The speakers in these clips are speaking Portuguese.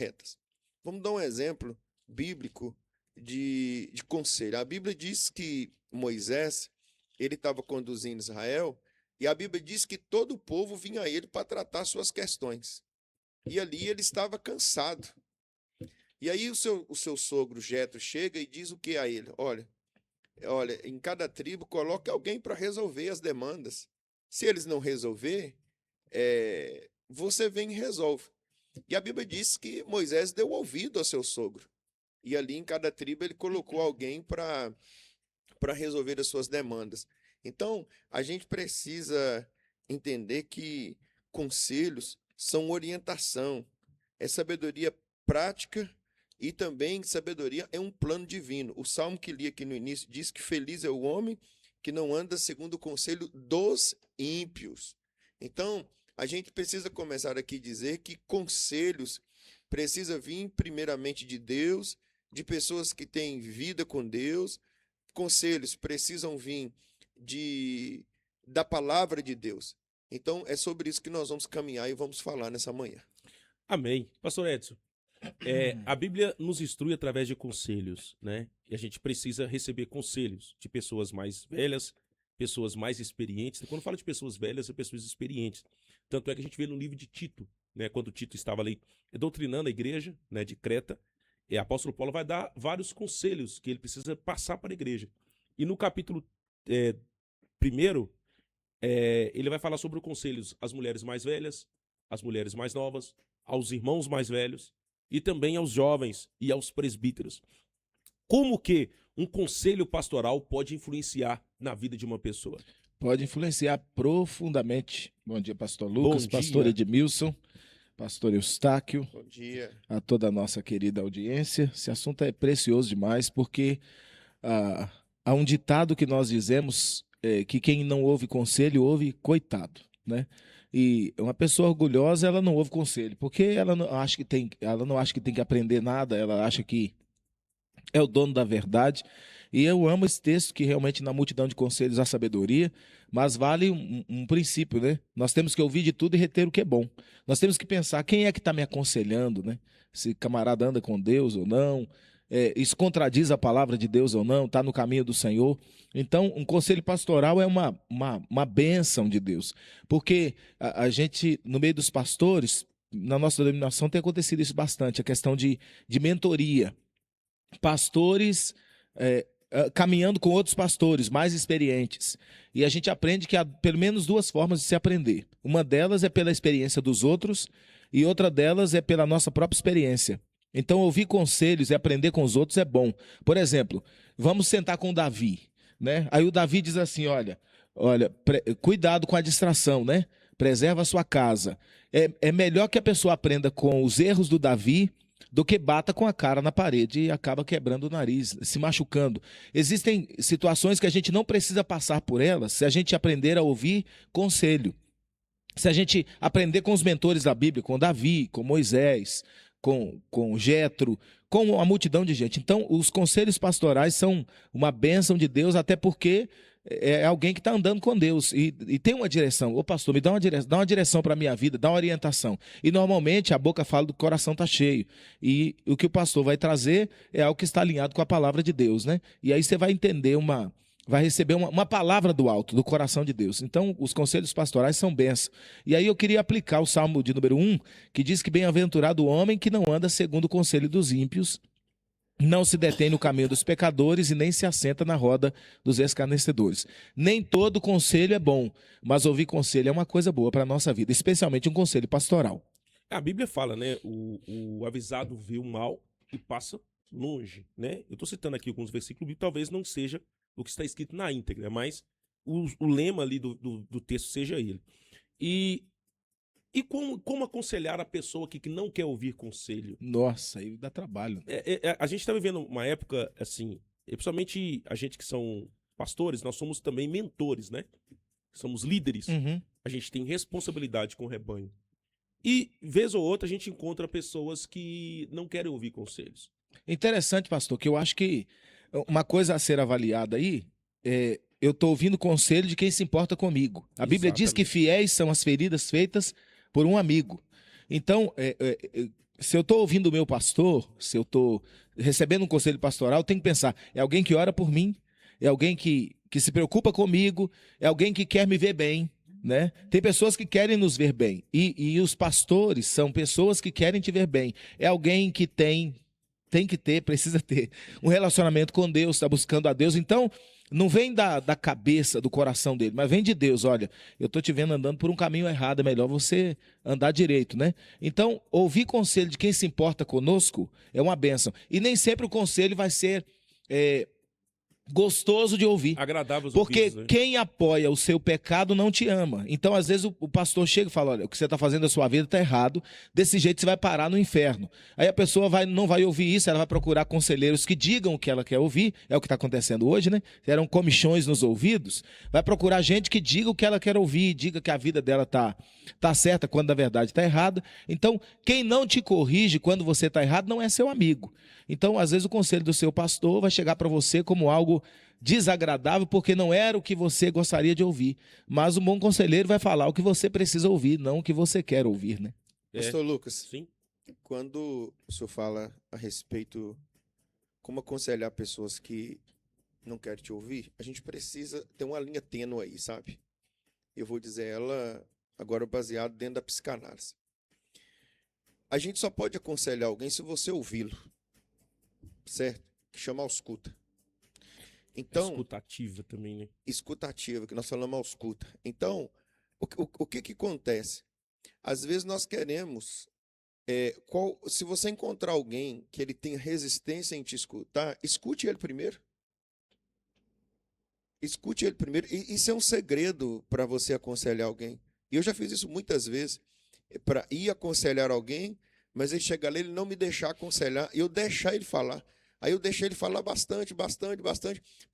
retas. Vamos dar um exemplo bíblico de conselho. A Bíblia diz que Moisés, ele estava conduzindo Israel, e a Bíblia diz que todo o povo vinha a ele para tratar suas questões. E ali ele estava cansado. E aí o seu sogro Jetro chega e diz o que a ele? Olha, em cada tribo coloque alguém para resolver as demandas. Se eles não resolver, você vem e resolve. E a Bíblia diz que Moisés deu ouvido ao seu sogro. E ali em cada tribo ele colocou alguém para resolver as suas demandas. Então, a gente precisa entender que conselhos são orientação, é sabedoria prática e também sabedoria é um plano divino. O salmo que li aqui no início diz que feliz é o homem que não anda segundo o conselho dos ímpios. Então, a gente precisa começar aqui a dizer que conselhos precisa vir primeiramente de Deus, de pessoas que têm vida com Deus. Conselhos precisam vir da palavra de Deus. Então, é sobre isso que nós vamos caminhar e vamos falar nessa manhã. Amém. Pastor Edson, a Bíblia nos instrui através de conselhos, né? E a gente precisa receber conselhos de pessoas mais velhas, pessoas mais experientes. Quando fala de pessoas velhas, são pessoas experientes. Tanto é que a gente vê no livro de Tito, né? Quando Tito estava ali doutrinando a igreja, né, de Creta, o apóstolo Paulo vai dar vários conselhos que ele precisa passar para a igreja. E no capítulo 1, ele vai falar sobre os conselhos às mulheres mais velhas, às mulheres mais novas, aos irmãos mais velhos e também aos jovens e aos presbíteros. Como que um conselho pastoral pode influenciar na vida de uma pessoa? Pode influenciar profundamente. Bom dia, pastor Lucas, pastor Edmilson, pastor Eustáquio, bom dia. A toda a nossa querida audiência. Esse assunto é precioso demais porque há um ditado que nós dizemos que quem não ouve conselho, ouve coitado, né? E uma pessoa orgulhosa, ela não ouve conselho, porque ela não acha que tem que aprender nada, ela acha que é o dono da verdade. E eu amo esse texto, que realmente na multidão de conselhos há sabedoria, mas vale um princípio, né? Nós temos que ouvir de tudo e reter o que é bom. Nós temos que pensar, quem é que está me aconselhando, né? Se camarada anda com Deus ou não, isso contradiz a palavra de Deus ou não, está no caminho do Senhor. Então, um conselho pastoral é uma bênção de Deus, porque a gente, no meio dos pastores, na nossa denominação tem acontecido isso bastante, a questão de mentoria. Pastores caminhando com outros pastores mais experientes. E a gente aprende que há pelo menos duas formas de se aprender. Uma delas é pela experiência dos outros e outra delas é pela nossa própria experiência. Então, ouvir conselhos e aprender com os outros é bom. Por exemplo, vamos sentar com o Davi, né? Aí o Davi diz assim, olha, cuidado com a distração, né? Preserva a sua casa. É melhor que a pessoa aprenda com os erros do Davi do que bata com a cara na parede e acaba quebrando o nariz, se machucando. Existem situações que a gente não precisa passar por elas se a gente aprender a ouvir conselho. Se a gente aprender com os mentores da Bíblia, com Davi, com Moisés, com Jetro, com a multidão de gente. Então, os conselhos pastorais são uma bênção de Deus, até porque é alguém que está andando com Deus e tem uma direção. Ô pastor, me dá uma direção para a minha vida, dá uma orientação. E normalmente a boca fala do coração está cheio. E o que o pastor vai trazer é algo que está alinhado com a palavra de Deus, né? E aí você vai entender vai receber uma palavra do alto, do coração de Deus. Então, os conselhos pastorais são bênçãos. E aí eu queria aplicar o Salmo de número 1, que diz que bem-aventurado o homem que não anda segundo o conselho dos ímpios, não se detém no caminho dos pecadores e nem se assenta na roda dos escarnecedores. Nem todo conselho é bom, mas ouvir conselho é uma coisa boa para a nossa vida, especialmente um conselho pastoral. A Bíblia fala, né? O avisado vê o mal e passa longe, né? Eu estou citando aqui alguns versículos, talvez não seja o que está escrito na íntegra, mas o lema ali do texto seja ele. E como aconselhar a pessoa que não quer ouvir conselho? Nossa, aí dá trabalho. A gente está vivendo uma época, assim, principalmente a gente que são pastores, nós somos também mentores, né? Somos líderes. Uhum. A gente tem responsabilidade com o rebanho. E, vez ou outra, a gente encontra pessoas que não querem ouvir conselhos. Interessante, pastor, que eu acho que uma coisa a ser avaliada aí eu estou ouvindo conselho de quem se importa comigo. A Bíblia diz que fiéis são as feridas feitas por um amigo. Então, se eu estou ouvindo o meu pastor, se eu estou recebendo um conselho pastoral, eu tenho que pensar, é alguém que ora por mim, é alguém que se preocupa comigo, é alguém que quer me ver bem, né? Tem pessoas que querem nos ver bem, e os pastores são pessoas que querem te ver bem. É alguém que tem que ter, precisa ter um relacionamento com Deus, está buscando a Deus. Então, não vem da cabeça, do coração dele, mas vem de Deus. Olha, eu estou te vendo andando por um caminho errado, é melhor você andar direito, né? Então, ouvir conselho de quem se importa conosco é uma bênção. E nem sempre o conselho vai ser gostoso de ouvir. Agradável aos Porque ouvidos, né? quem apoia o seu pecado não te ama. Então, às vezes, o pastor chega e fala, olha, o que você está fazendo na sua vida está errado, desse jeito você vai parar no inferno. Aí a pessoa não vai ouvir isso, ela vai procurar conselheiros que digam o que ela quer ouvir, é o que está acontecendo hoje, né? Eram comichões nos ouvidos, vai procurar gente que diga o que ela quer ouvir, diga que a vida dela tá certa quando na verdade está errada. Então, quem não te corrige quando você está errado não é seu amigo. Então, às vezes, o conselho do seu pastor vai chegar para você como algo desagradável, porque não era o que você gostaria de ouvir. Mas um bom conselheiro vai falar o que você precisa ouvir, não o que você quer ouvir, né? Pastor Lucas, Sim. quando o senhor fala a respeito como aconselhar pessoas que não querem te ouvir, a gente precisa ter uma linha tênue aí, sabe? Eu vou dizer ela agora baseado dentro da psicanálise. A gente só pode aconselhar alguém se você ouvi-lo, certo? Que chama ausculta. Então, Escutativa também, né? escutativa, que nós falamos ausculta. Então, o que acontece? Às vezes nós queremos, se você encontrar alguém que ele tenha resistência em te escutar, escute ele primeiro. Escute ele primeiro. E isso é um segredo para você aconselhar alguém. E eu já fiz isso muitas vezes, para ir aconselhar alguém, mas ele chega ali, ele não me deixar aconselhar, e eu deixar ele falar. Aí eu deixei ele falar bastante,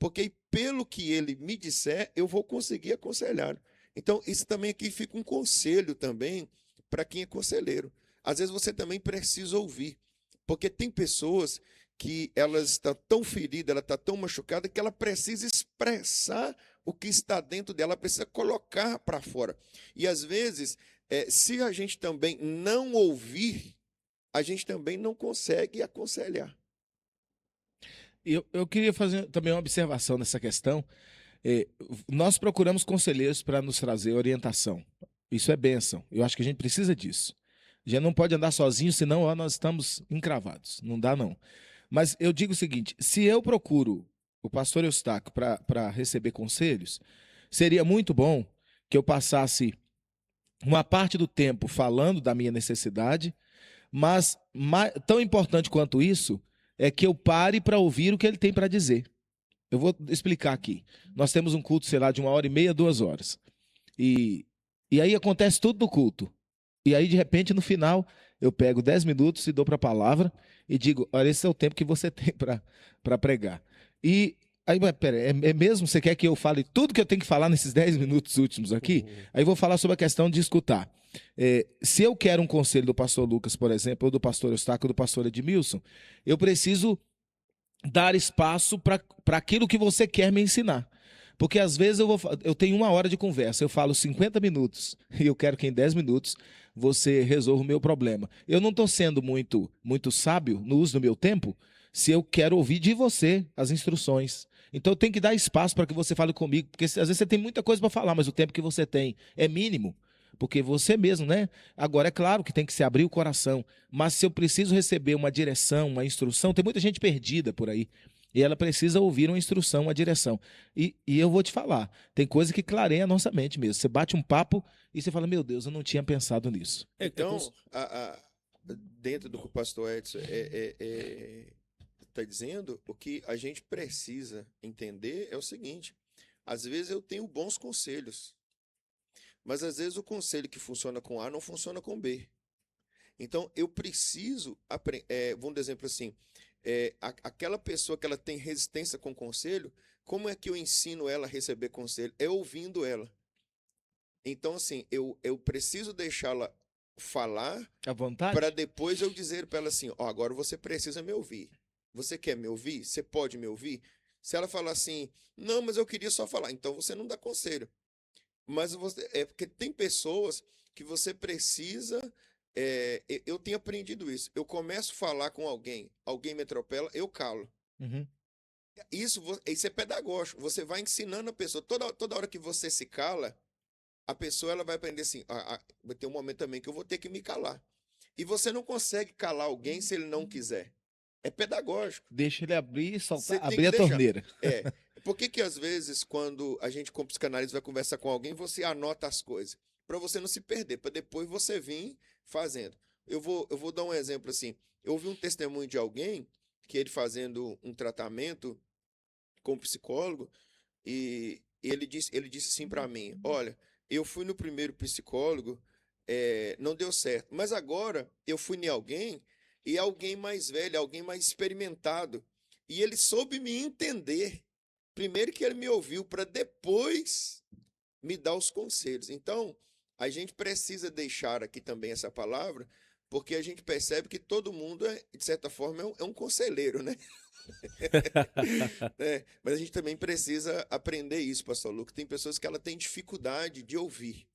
porque aí, pelo que ele me disser, eu vou conseguir aconselhar. Então, isso também aqui fica um conselho também para quem é conselheiro. Às vezes você também precisa ouvir, porque tem pessoas que elas estão tão feridas, ela está tão machucada, que ela precisa expressar o que está dentro dela, ela precisa colocar para fora. E às vezes, se a gente também não ouvir, a gente também não consegue aconselhar. Eu queria fazer também uma observação nessa questão. Nós procuramos conselheiros para nos trazer orientação. Isso é bênção. Eu acho que a gente precisa disso. Já não pode andar sozinho, senão ó, nós estamos encravados. Não dá, não. Mas eu digo o seguinte: se eu procuro o pastor Eustáquio para receber conselhos, seria muito bom que eu passasse uma parte do tempo falando da minha necessidade, mas tão importante quanto isso é que eu pare para ouvir o que ele tem para dizer. Eu vou explicar aqui. Nós temos um culto, sei lá, de 1h30, 2 horas. E aí acontece tudo no culto. E aí, de repente, no final, eu pego 10 minutos e dou para a palavra e digo, olha, esse é o tempo que você tem para pregar. E aí, mas pera, é mesmo? Você quer que eu fale tudo que eu tenho que falar nesses 10 minutos últimos aqui? Aí eu vou falar sobre a questão de escutar. Se eu quero um conselho do pastor Lucas, por exemplo, ou do pastor Eustáquio, ou do pastor Edmilson, eu preciso dar espaço para aquilo que você quer me ensinar. Porque às vezes eu tenho 1 hora de conversa, eu falo 50 minutos e eu quero que em 10 minutos você resolva o meu problema. Eu não estou sendo muito sábio no uso do meu tempo se eu quero ouvir de você as instruções. Então eu tenho que dar espaço para que você fale comigo, porque às vezes você tem muita coisa para falar, mas o tempo que você tem é mínimo. Porque você mesmo, né? Agora, é claro que tem que se abrir o coração, mas se eu preciso receber uma direção, uma instrução, tem muita gente perdida por aí. E ela precisa ouvir uma instrução, uma direção. E eu vou te falar, tem coisa que clareia a nossa mente mesmo. Você bate um papo e você fala, meu Deus, eu não tinha pensado nisso. Então, dentro do que o pastor Edson está dizendo, o que a gente precisa entender é o seguinte: às vezes eu tenho bons conselhos, mas às vezes o conselho que funciona com A não funciona com B. Então, eu preciso, vamos dar um exemplo assim, aquela pessoa que ela tem resistência com conselho, como é que eu ensino ela a receber conselho? É ouvindo ela. Então, assim, eu preciso deixá-la falar À vontade? para depois eu dizer para ela assim, ó, agora você precisa me ouvir. Você quer me ouvir? Você pode me ouvir? Se ela falar assim, não, mas eu queria só falar, então você não dá conselho. Mas porque tem pessoas que você precisa eu tenho aprendido isso. Eu começo a falar com alguém me atropela, eu calo. Uhum. Isso é pedagógico. Você vai ensinando a pessoa. Toda hora que você se cala, a pessoa ela vai aprender assim. Vai ter um momento também que eu vou ter que me calar. E você não consegue calar alguém se ele não quiser. É pedagógico. Deixa ele abrir e Você soltar, tem abrir que a deixar. torneira. Por que às vezes, quando a gente, como psicanalista, vai conversar com alguém, você anota as coisas? Para você não se perder, para depois você vir fazendo. Eu vou dar um exemplo assim. Eu ouvi um testemunho de alguém que ele fazendo um tratamento com um psicólogo e ele disse assim para mim: olha, eu fui no primeiro psicólogo, não deu certo, mas agora eu fui em alguém e alguém mais velho, alguém mais experimentado, e ele soube me entender. Primeiro que ele me ouviu para depois me dar os conselhos. Então, a gente precisa deixar aqui também essa palavra, porque a gente percebe que todo mundo, de certa forma, é um conselheiro, né? Mas a gente também precisa aprender isso, pastor Lucas. Tem pessoas que ela tem dificuldade de ouvir.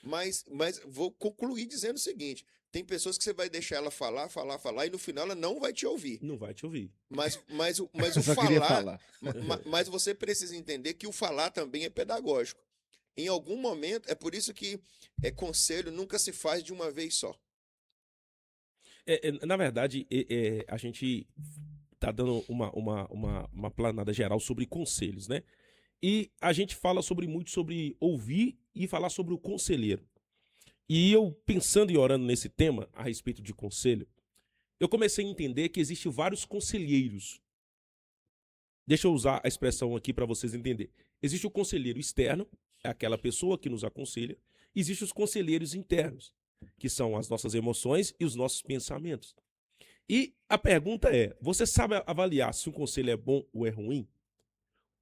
Mas vou concluir dizendo o seguinte: tem pessoas que você vai deixar ela falar, e no final ela não vai te ouvir. Não vai te ouvir. Mas o Só queria falar. mas você precisa entender que o falar também é pedagógico. Em algum momento, é por isso que conselho nunca se faz de uma vez só. Na verdade, a gente tá dando uma planada geral sobre conselhos, né? E a gente fala muito sobre ouvir e falar sobre o conselheiro. E eu, pensando e orando nesse tema, a respeito de conselho, eu comecei a entender que existem vários conselheiros. Deixa eu usar a expressão aqui para vocês entenderem. Existe o conselheiro externo, é aquela pessoa que nos aconselha. Existem os conselheiros internos, que são as nossas emoções e os nossos pensamentos. E a pergunta é, você sabe avaliar se um conselho é bom ou é ruim?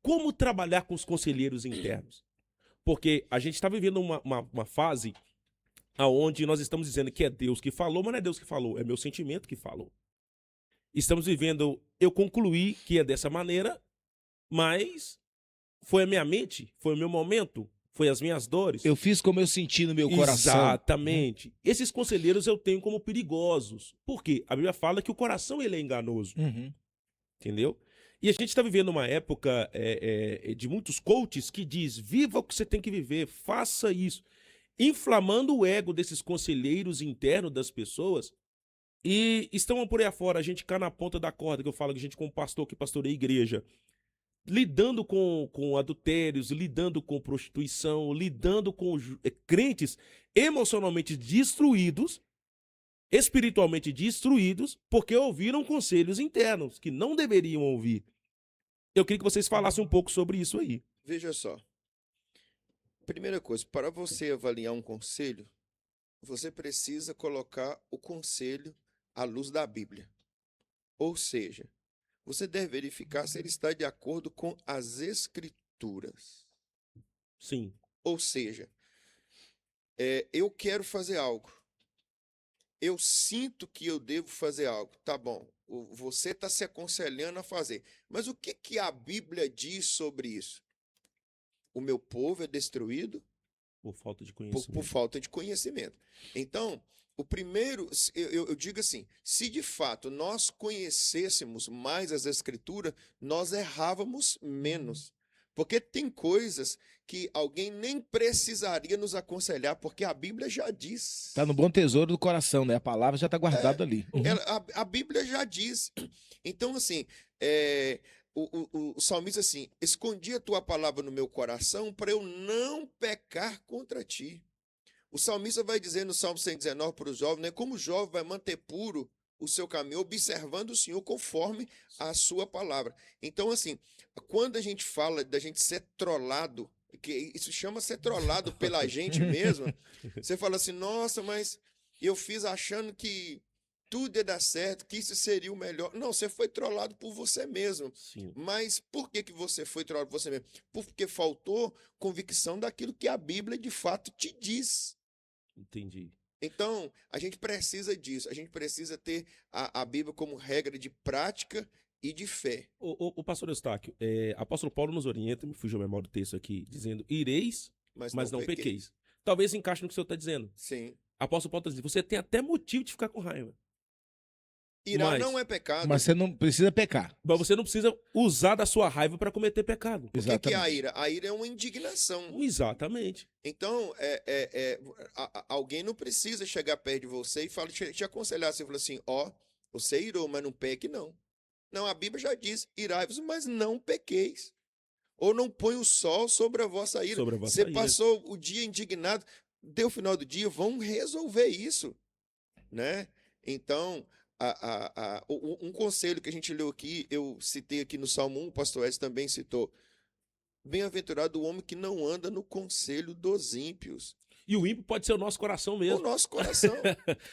Como trabalhar com os conselheiros internos? Porque a gente está vivendo uma fase onde nós estamos dizendo que é Deus que falou, mas não é Deus que falou, é meu sentimento que falou. Estamos vivendo, eu concluí que é dessa maneira, mas foi a minha mente, foi o meu momento, foi as minhas dores. Eu fiz como eu senti no meu coração. Exatamente. Esses conselheiros eu tenho como perigosos. Por quê? A Bíblia fala que o coração ele é enganoso. Uhum. Entendeu? E a gente está vivendo uma época de muitos coaches que diz, viva o que você tem que viver, faça isso. Inflamando o ego desses conselheiros internos das pessoas. E estão por aí afora, a gente cá na ponta da corda, que eu falo que a gente como pastor que pastoreia a igreja, lidando com adultérios, lidando com prostituição, lidando com crentes emocionalmente destruídos, espiritualmente destruídos, porque ouviram conselhos internos que não deveriam ouvir. Eu queria que vocês falassem um pouco sobre isso aí. Veja só. Primeira coisa, para você avaliar um conselho, você precisa colocar o conselho à luz da Bíblia. Ou seja, você deve verificar se ele está de acordo com as Escrituras. Sim. Ou seja, eu quero fazer algo. Eu sinto que eu devo fazer algo. Tá bom, você está se aconselhando a fazer. Mas o que a Bíblia diz sobre isso? O meu povo é destruído por falta de conhecimento. Por falta de conhecimento. Então, o primeiro, eu digo assim, se de fato nós conhecêssemos mais as Escrituras, nós errávamos menos. Porque tem coisas que alguém nem precisaria nos aconselhar, porque a Bíblia já diz. Está no bom tesouro do coração, né? A palavra já está guardada ali. A Bíblia já diz. Então, assim, o salmista assim, escondi a tua palavra no meu coração para eu não pecar contra ti. O salmista vai dizer no Salmo 119 para o jovem, né, como o jovem vai manter puro o seu caminho, observando o Senhor conforme a sua palavra. Então, assim, quando a gente fala da gente ser trollado, que isso chama ser trollado pela gente mesmo, você fala assim, nossa, mas eu fiz achando que tudo ia dar certo, que isso seria o melhor. Não, você foi trollado por você mesmo. Sim. Mas por que você foi trollado por você mesmo? Porque faltou convicção daquilo que a Bíblia de fato te diz. Entendi. Então, a gente precisa disso. A gente precisa ter a Bíblia como regra de prática e de fé. O pastor Eustáquio, apóstolo Paulo nos orienta, me fugiu a memória do texto aqui, dizendo, ireis, mas não pequeis. Talvez encaixe no que o senhor está dizendo. Sim. Apóstolo Paulo está dizendo, você tem até motivo de ficar com raiva. Irá Mas- não é pecado. Mas você não precisa pecar. Mas você não precisa usar da sua raiva para cometer pecado. O que é a Exatamente. ira? A ira é uma indignação. Exatamente. Então, alguém não precisa chegar perto de você e te aconselhar. Você fala assim, ó, você irou, mas não peque, não. Não, a Bíblia já diz, irai-vos, mas não pequeis. Ou não põe o sol sobre a vossa ira. Sobre a vossa Você ira. passou o dia indignado, deu o final do dia, vamos resolver isso, né? Então, um conselho que a gente leu aqui, eu citei aqui no Salmo 1, o pastor Edson também citou, bem-aventurado o homem que não anda no conselho dos ímpios. E o ímpio pode ser o nosso coração O mesmo. nosso coração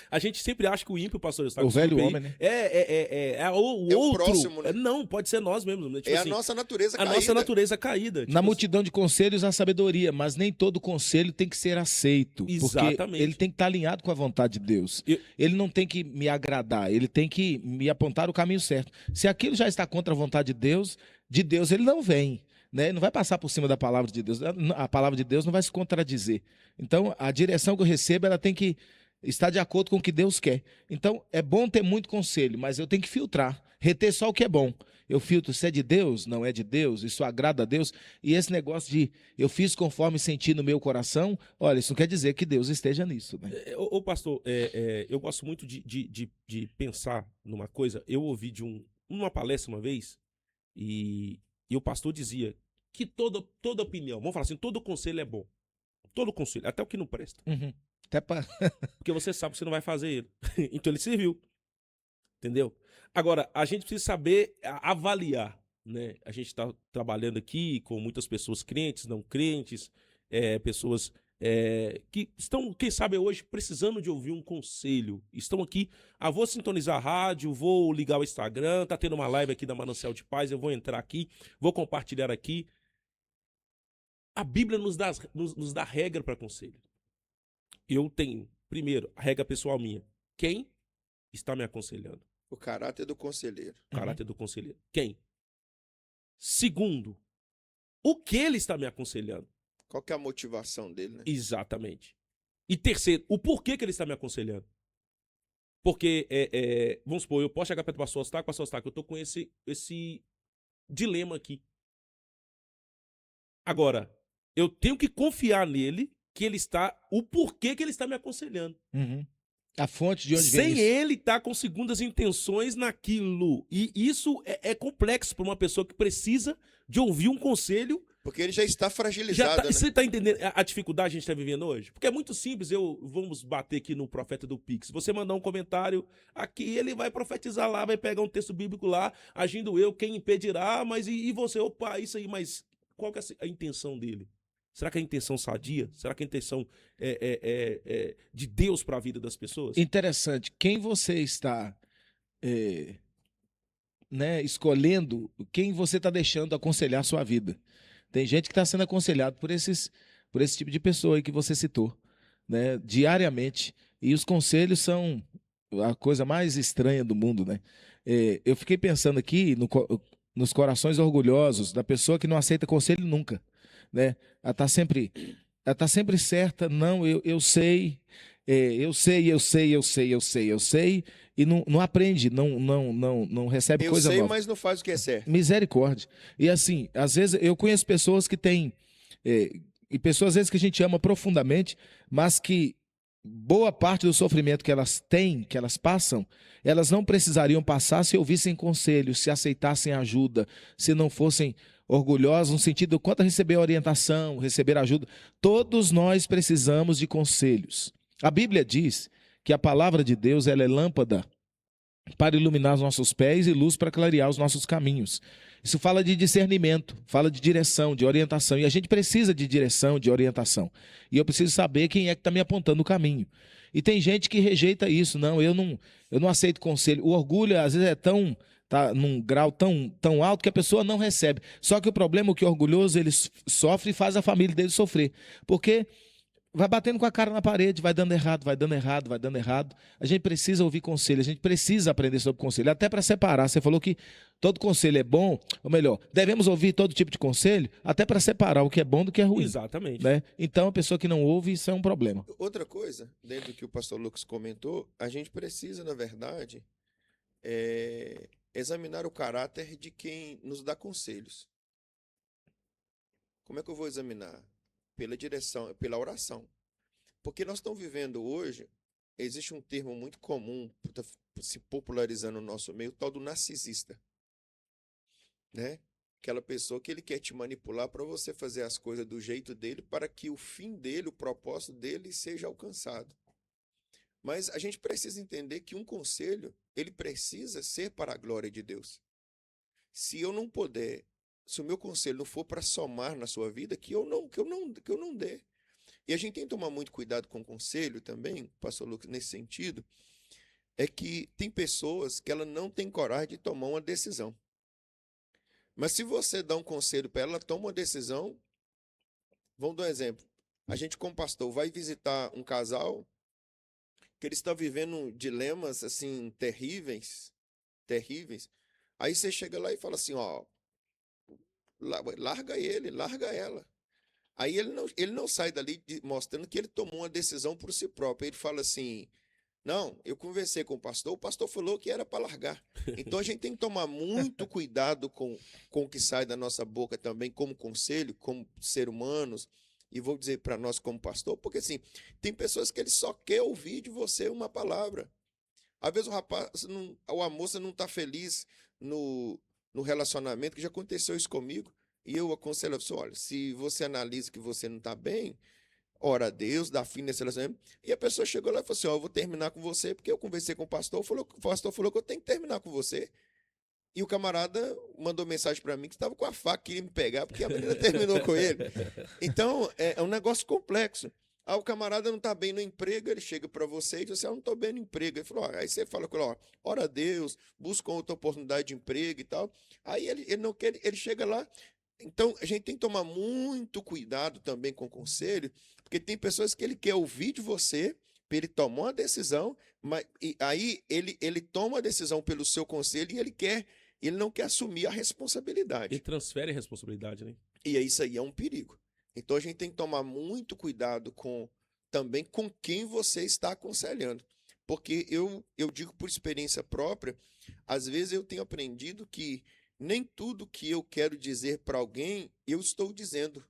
A gente sempre acha que o ímpio, pastor, Eustáquio, O velho desculpe homem, aí, né? é o É o outro. próximo, né? Não, pode ser nós mesmos. Né? Tipo é a assim, nossa natureza a caída. nossa natureza caída. Tipo Na assim, multidão de conselhos há sabedoria, mas nem todo conselho tem que ser aceito. Exatamente. Porque ele tem que estar alinhado com a vontade de Deus. Eu- Ele não tem que me agradar, ele tem que me apontar o caminho certo. Se aquilo já está contra a vontade de Deus ele não vem. Né? Ele não vai passar por cima da palavra de Deus. A palavra de Deus não vai se contradizer. Então, a direção que eu recebo, ela tem que estar de acordo com o que Deus quer. Então, é bom ter muito conselho, mas eu tenho que filtrar, reter só o que é bom. Eu filtro se é de Deus, não é de Deus, isso agrada a Deus. E esse negócio de eu fiz conforme senti no meu coração, olha, isso não quer dizer que Deus esteja nisso. Né? Ô, pastor, eu gosto muito de pensar numa coisa. Eu ouvi de uma palestra uma vez e o pastor dizia que toda opinião, vamos falar assim, todo conselho é bom. Todo conselho, até o que não presta. Uhum. Até pra... Porque você sabe que você não vai fazer ele. Então ele serviu. Entendeu? Agora, a gente precisa saber avaliar, né? A gente está trabalhando aqui com muitas pessoas crentes, não crentes, pessoas que estão, quem sabe hoje, precisando de ouvir um conselho. Estão aqui, vou sintonizar a rádio, vou ligar o Instagram, tá tendo uma live aqui da Manancial de Paz, eu vou entrar aqui, vou compartilhar aqui. A Bíblia nos dá regra para conselho. Eu tenho, primeiro, a regra pessoal minha. Quem está me aconselhando? O caráter do conselheiro. O caráter do conselheiro. Quem? Segundo, o que ele está me aconselhando? Qual que é a motivação dele, né? Exatamente. E terceiro, o porquê que ele está me aconselhando? Porque, vamos supor, eu posso chegar perto do pastor Eustáquio, eu estou com esse dilema aqui. Agora, eu tenho que confiar nele, que ele está, o porquê que ele está me aconselhando. Uhum. A fonte de onde Sem vem isso. ele estar com segundas intenções naquilo. E isso é complexo para uma pessoa que precisa de ouvir um conselho. Porque ele já está fragilizado, né? Você está entendendo a dificuldade que a gente está vivendo hoje? Porque é muito simples, vamos bater aqui no profeta do Pix. Você mandar um comentário aqui, ele vai profetizar lá, vai pegar um texto bíblico lá, agindo eu, quem impedirá, mas e você? Opa, isso aí, mas qual que é a intenção dele? Será que é a intenção sadia? Será que a intenção de Deus para a vida das pessoas? Interessante. Quem você está escolhendo, quem você está deixando aconselhar a sua vida. Tem gente que está sendo aconselhado por esse tipo de pessoa aí que você citou, né, diariamente. E os conselhos são a coisa mais estranha do mundo, né? Eu fiquei pensando aqui nos corações orgulhosos da pessoa que não aceita conselho nunca, né? Ela tá sempre certa. Não, eu sei, eu sei, e não aprende, não recebe Eu coisa sei, nova. mas não faz o que é certo. Misericórdia. E assim, às vezes eu conheço pessoas que têm, e pessoas às vezes que a gente ama profundamente, mas que boa parte do sofrimento que elas têm, que elas passam, elas não precisariam passar se ouvissem conselhos, se aceitassem ajuda, se não fossem orgulhosos no sentido quanto a receber orientação, receber ajuda. Todos nós precisamos de conselhos. A Bíblia diz que a palavra de Deus ela é lâmpada para iluminar os nossos pés e luz para clarear os nossos caminhos. Isso fala de discernimento, fala de direção, de orientação. E a gente precisa de direção, de orientação. E eu preciso saber quem é que está me apontando o caminho. E tem gente que rejeita isso. Não, eu não aceito conselho. O orgulho, às vezes, tá num grau tão alto que a pessoa não recebe. Só que o problema é que o orgulhoso ele sofre e faz a família dele sofrer. Porque vai batendo com a cara na parede, vai dando errado, vai dando errado, vai dando errado. A gente precisa ouvir conselho, a gente precisa aprender sobre conselho, até para separar. Você falou que todo conselho é bom, ou melhor, devemos ouvir todo tipo de conselho, até para separar o que é bom do que é ruim. Exatamente. Né? Então, a pessoa que não ouve, isso é um problema. Outra coisa, dentro do que o pastor Lucas comentou, a gente precisa, na verdade, examinar o caráter de quem nos dá conselhos. Como é que eu vou examinar? Pela direção, pela oração. Porque nós estamos vivendo hoje, existe um termo muito comum, se popularizando no nosso meio, o tal do narcisista. Né? Aquela pessoa que ele quer te manipular para você fazer as coisas do jeito dele, para que o fim dele, o propósito dele seja alcançado. Mas a gente precisa entender que um conselho, ele precisa ser para a glória de Deus. Se eu não puder, se o meu conselho não for para somar na sua vida, que eu não dê. E a gente tem que tomar muito cuidado com o conselho também, pastor Lucas, nesse sentido, é que tem pessoas que ela não tem coragem de tomar uma decisão. Mas se você dá um conselho para ela, toma uma decisão. Vamos dar um exemplo. A gente, como pastor, vai visitar um casal que eles estão vivendo dilemas assim terríveis. Aí você chega lá e fala assim, ó, larga ele, larga ela. Aí ele não sai dali mostrando que ele tomou uma decisão por si próprio. Ele fala assim, não, eu conversei com o pastor falou que era para largar. Então a gente tem que tomar muito cuidado com o que sai da nossa boca também, como conselho, como ser humanos, e vou dizer para nós como pastor, porque assim, tem pessoas que ele só quer ouvir de você uma palavra. Às vezes o rapaz, ou a moça não está feliz no relacionamento, que já aconteceu isso comigo, e eu aconselho a pessoa, olha, se você analisa que você não está bem, ora a Deus, dá fim nesse relacionamento. E a pessoa chegou lá e falou assim, ó, eu vou terminar com você, porque eu conversei com o pastor falou que eu tenho que terminar com você. E o camarada mandou mensagem para mim que estava com a faca, queria me pegar, porque a menina terminou com ele. Então, é um negócio complexo. Ah, o camarada não está bem no emprego, ele chega para você e diz assim, eu não estou bem no emprego. Ele falou, aí você fala com ele, ó, ora a Deus, busca outra oportunidade de emprego e tal. Aí ele não quer, ele chega lá. Então, a gente tem que tomar muito cuidado também com o conselho, porque tem pessoas que ele quer ouvir de você, para ele tomar uma decisão, mas e aí ele toma a decisão pelo seu conselho e ele não quer assumir a responsabilidade. Ele transfere a responsabilidade, né? E isso aí é um perigo. Então, a gente tem que tomar muito cuidado também com quem você está aconselhando. Porque eu digo por experiência própria, às vezes eu tenho aprendido que nem tudo que eu quero dizer para alguém, eu estou dizendo.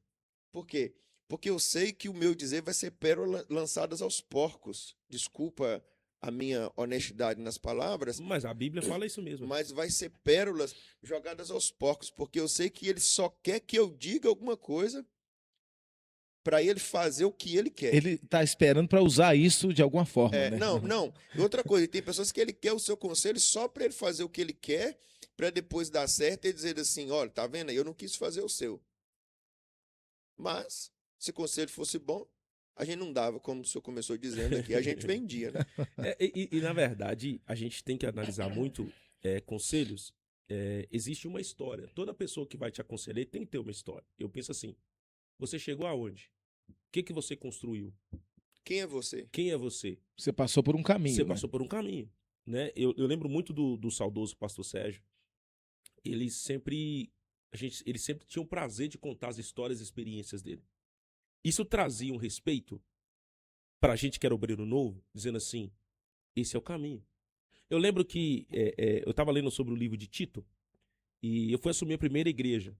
Por quê? Porque eu sei que o meu dizer vai ser pérolas lançadas aos porcos. Desculpa a minha honestidade nas palavras. Mas a Bíblia fala isso mesmo. Mas vai ser pérolas jogadas aos porcos, porque eu sei que ele só quer que eu diga alguma coisa para ele fazer o que ele quer. Ele está esperando para usar isso de alguma forma, né? Não. E outra coisa, tem pessoas que ele quer o seu conselho só para ele fazer o que ele quer, para depois dar certo e dizer assim, olha, tá vendo? Eu não quis fazer o seu. Mas, se o conselho fosse bom, a gente não dava, como o senhor começou dizendo aqui, a gente vendia, né? Na verdade, a gente tem que analisar muito conselhos. Existe uma história. Toda pessoa que vai te aconselhar tem que ter uma história. Eu penso assim, você chegou aonde? O que você construiu? Quem é você? Quem é você? Você passou por um caminho. Você né? passou por um caminho. Né? Eu lembro muito do saudoso pastor Sérgio. Ele sempre tinha o prazer de contar as histórias e experiências dele. Isso trazia um respeito pra gente que era obreiro novo, dizendo assim, esse é o caminho. Eu lembro que eu estava lendo sobre o livro de Tito e eu fui assumir a primeira igreja.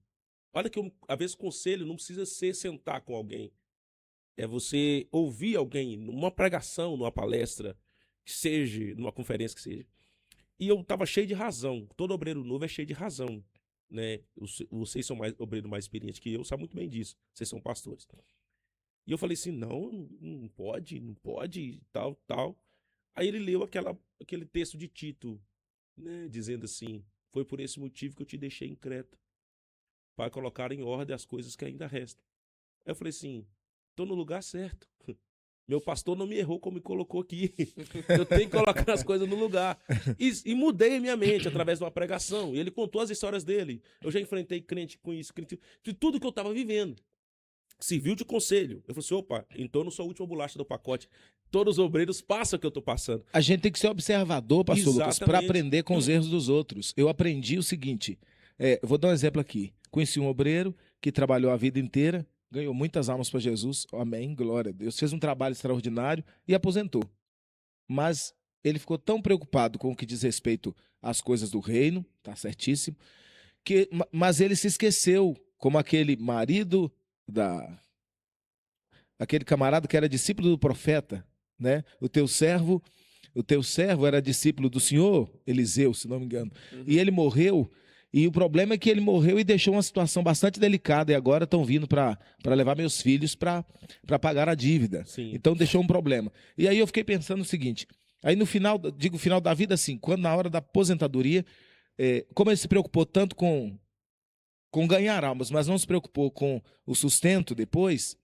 Olha que, às vezes, conselho não precisa ser sentar com alguém. É você ouvir alguém numa pregação, numa palestra, que seja, numa conferência que seja. E eu estava cheio de razão. Todo obreiro novo é cheio de razão. Né? Vocês são obreiros mais experientes que eu, sabem muito bem disso. Vocês são pastores. E eu falei assim, não pode, tal. Aí ele leu aquele texto de Tito, né, dizendo assim, foi por esse motivo que eu te deixei em Creta, para colocar em ordem as coisas que ainda restam. Aí eu falei assim, estou no lugar certo. Meu pastor não me errou como me colocou aqui. Eu tenho que colocar as coisas no lugar. E mudei a minha mente através de uma pregação. E ele contou as histórias dele. Eu já enfrentei crente com isso, crente de tudo que eu estava vivendo. serviu de conselho. Eu falei assim, opa, então eu não sou a última bolacha do pacote. Todos os obreiros passam o que eu tô passando. A gente tem que ser observador, pastor Lucas, para Exatamente. aprender com os erros dos outros. Eu aprendi o seguinte, eu vou dar um exemplo aqui. Conheci um obreiro que trabalhou a vida inteira, ganhou muitas almas para Jesus, amém, glória a Deus, fez um trabalho extraordinário e aposentou. Mas ele ficou tão preocupado com o que diz respeito às coisas do reino, tá certíssimo, mas ele se esqueceu, como aquele marido aquele camarada que era discípulo do profeta, né? O teu servo era discípulo do senhor Eliseu, se não me engano. E ele morreu, e o problema é que ele morreu e deixou uma situação bastante delicada, e agora estão vindo para levar meus filhos para pagar a dívida. Sim. Então deixou um problema. E aí eu fiquei pensando o seguinte, aí no final, digo final da vida assim, quando na hora da aposentadoria, como ele se preocupou tanto com ganhar almas, mas não se preocupou com o sustento depois,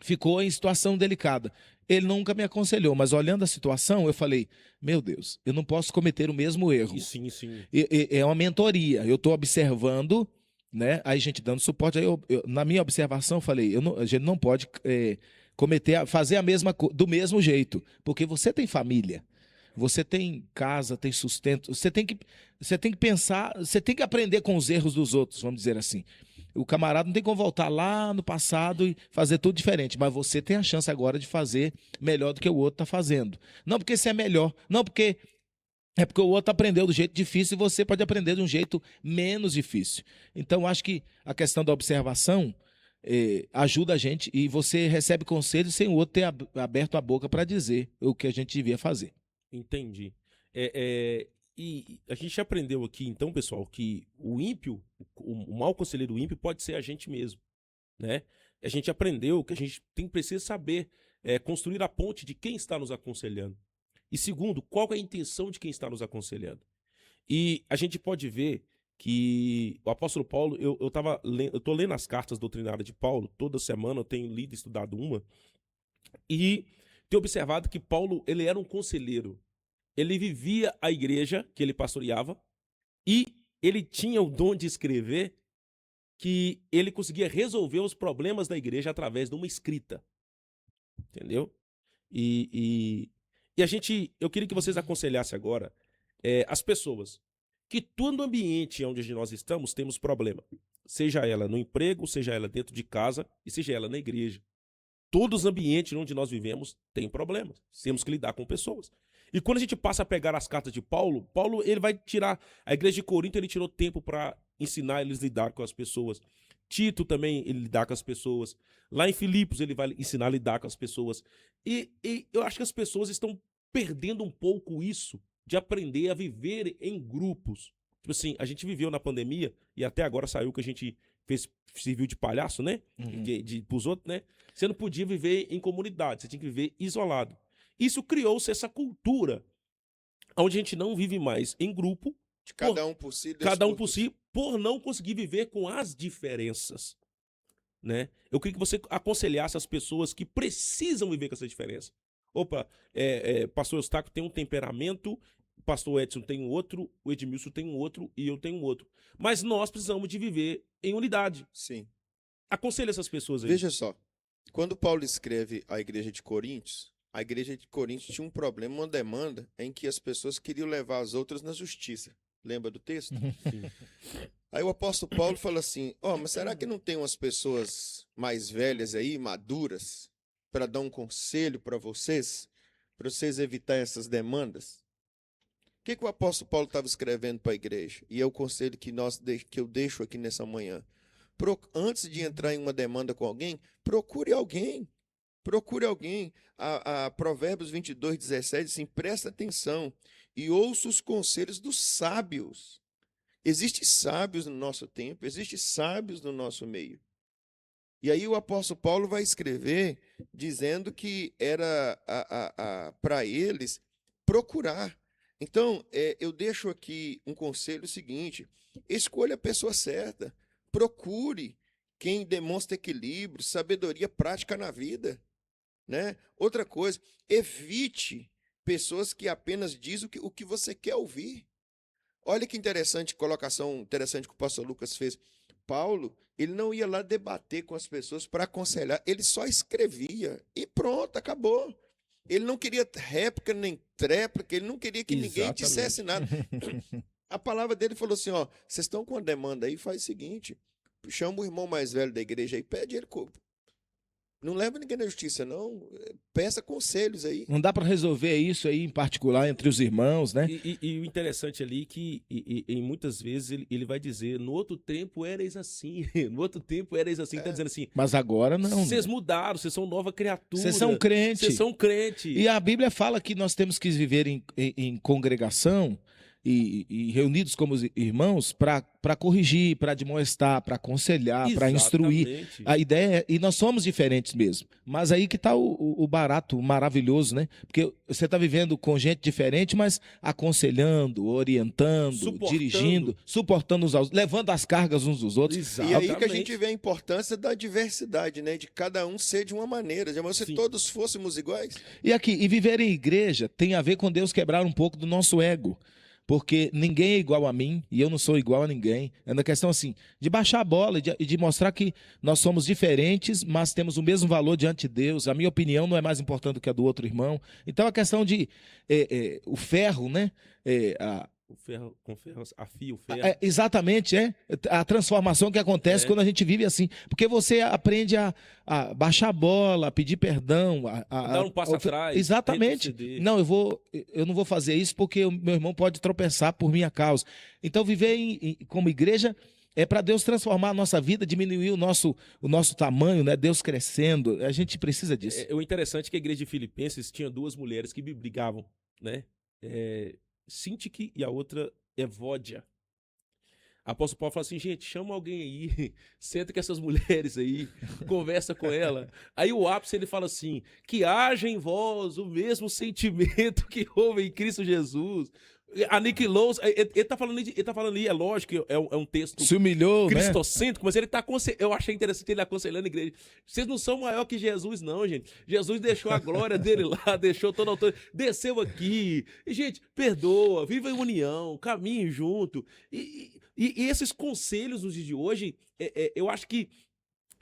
ficou em situação delicada. Ele nunca me aconselhou, mas olhando a situação, eu falei, meu Deus, eu não posso cometer o mesmo erro. Sim, sim. É uma mentoria, eu estou observando, né? Aí a gente dando suporte, aí na minha observação eu falei, a gente não pode fazer a mesma do mesmo jeito, porque você tem família, você tem casa, tem sustento, você tem que pensar, você tem que aprender com os erros dos outros, vamos dizer assim. O camarada não tem como voltar lá no passado e fazer tudo diferente, mas você tem a chance agora de fazer melhor do que o outro está fazendo. Não porque você é melhor, não porque o outro aprendeu do jeito difícil e você pode aprender de um jeito menos difícil. Então, acho que a questão da observação ajuda a gente e você recebe conselhos sem o outro ter aberto a boca para dizer o que a gente devia fazer. Entendi. E a gente aprendeu aqui, então, pessoal, que o ímpio, o mau conselheiro ímpio pode ser a gente mesmo, né? A gente aprendeu que a gente precisa saber construir a ponte de quem está nos aconselhando. E segundo, qual é a intenção de quem está nos aconselhando. E a gente pode ver que o apóstolo Paulo, eu tô lendo as cartas doutrinárias de Paulo, toda semana eu tenho lido e estudado uma, e tenho observado que Paulo, ele era um conselheiro. Ele vivia a igreja que ele pastoreava e ele tinha o dom de escrever, que ele conseguia resolver os problemas da igreja através de uma escrita. Entendeu? E eu queria que vocês aconselhassem agora as pessoas que todo ambiente onde nós estamos temos problema. Seja ela no emprego, seja ela dentro de casa e seja ela na igreja. Todos os ambientes onde nós vivemos têm problemas. Temos que lidar com pessoas. E quando a gente passa a pegar as cartas de Paulo, ele vai tirar... A igreja de Corinto, ele tirou tempo para ensinar eles a lidar com as pessoas. Tito também, ele lidar com as pessoas. Lá em Filipos, ele vai ensinar a lidar com as pessoas. E eu acho que as pessoas estão perdendo um pouco isso de aprender a viver em grupos. Tipo assim, a gente viveu na pandemia e até agora saiu que a gente serviu de palhaço, né? Pros outros, né? Você não podia viver em comunidade, você tinha que viver isolado. Isso criou-se essa cultura onde a gente não vive mais em grupo. De cada um por si. Cada um por si, por não conseguir viver com as diferenças. Né? Eu queria que você aconselhasse as pessoas que precisam viver com essa diferença. Opa, pastor Eustáquio tem um temperamento, o pastor Edson tem um outro, o Edmilson tem um outro e eu tenho um outro. Mas nós precisamos de viver em unidade. Sim. Aconselhe essas pessoas aí. Veja só, quando Paulo escreve a igreja de Coríntios, a igreja de Coríntios tinha um problema, uma demanda, em que as pessoas queriam levar as outras na justiça. Lembra do texto? Sim. Aí o apóstolo Paulo fala assim, mas será que não tem umas pessoas mais velhas aí, maduras, para dar um conselho para vocês evitar essas demandas? O que o apóstolo Paulo estava escrevendo para a igreja? E é o conselho que eu deixo aqui nessa manhã. Antes de entrar em uma demanda com alguém, procure alguém. Procure alguém. A Provérbios 22:17 assim, presta atenção e ouça os conselhos dos sábios. Existem sábios no nosso tempo, existem sábios no nosso meio. E aí o apóstolo Paulo vai escrever dizendo que era para eles procurar. Então, eu deixo aqui um conselho seguinte, escolha a pessoa certa, procure quem demonstra equilíbrio, sabedoria prática na vida. Né? Outra coisa, evite pessoas que apenas dizem o que você quer ouvir. Olha que interessante, colocação interessante que o pastor Lucas fez. Paulo, ele não ia lá debater com as pessoas para aconselhar, ele só escrevia e pronto, acabou. Ele não queria réplica nem tréplica, ele não queria que ninguém Exatamente. dissesse nada. A palavra dele falou assim, ó, vocês estão com uma demanda aí, faz o seguinte, chama o irmão mais velho da igreja aí, pede ele, não leva ninguém na justiça, não, peça conselhos aí. Não dá para resolver isso aí em particular entre os irmãos, né? E o interessante ali é que em muitas vezes ele vai dizer, no outro tempo erais assim, no outro tempo erais assim, tá dizendo assim, Mas agora não. vocês mudaram, vocês são nova criatura. Vocês são crente. Vocês são crente. E a Bíblia fala que nós temos que viver em congregação e reunidos como irmãos para corrigir, para admoestar, para aconselhar, para instruir. Exatamente. A ideia é, e nós somos diferentes mesmo. Mas aí que está o barato, o maravilhoso, né? Porque você está vivendo com gente diferente, mas aconselhando, orientando, Suportando. dirigindo, suportando uns aos outros, levando as cargas uns dos outros. Exatamente. E aí que a gente vê a importância da diversidade, né? De cada um ser de uma maneira. Já se Sim. todos fôssemos iguais. E viver em igreja tem a ver com Deus quebrar um pouco do nosso ego. Porque ninguém é igual a mim e eu não sou igual a ninguém. É uma questão assim, de baixar a bola e de mostrar que nós somos diferentes, mas temos o mesmo valor diante de Deus. A minha opinião não é mais importante do que a do outro irmão. Então a questão de o ferro, né? O ferro, com ferro, afia o ferro. Exatamente, a transformação que acontece quando a gente vive assim. Porque você aprende a baixar a bola, a pedir perdão. Dar um passo atrás. Exatamente. retroceder. Não, eu não vou fazer isso porque o meu irmão pode tropeçar por minha causa. Então, viver como igreja é para Deus transformar a nossa vida, diminuir o nosso tamanho, né? Deus crescendo. A gente precisa disso. O interessante é que a igreja de Filipenses tinha duas mulheres que brigavam, né? Sintique e a outra Evódia. Apóstolo Paulo fala assim, gente, chama alguém aí, senta com essas mulheres aí, conversa com ela. Aí o ápice ele fala assim, que haja em vós o mesmo sentimento que houve em Cristo Jesus. Aniquilou, ele tá falando ali, é lógico que é um texto Se humilhou, né? cristocêntrico, mas ele tá eu achei interessante ele aconselhando a igreja. Vocês não são maior que Jesus, não, gente. Jesus deixou a glória dele lá, deixou toda a autoridade, desceu aqui. E, gente, perdoa, viva em união, caminhe junto. E esses conselhos nos dias de hoje, eu acho que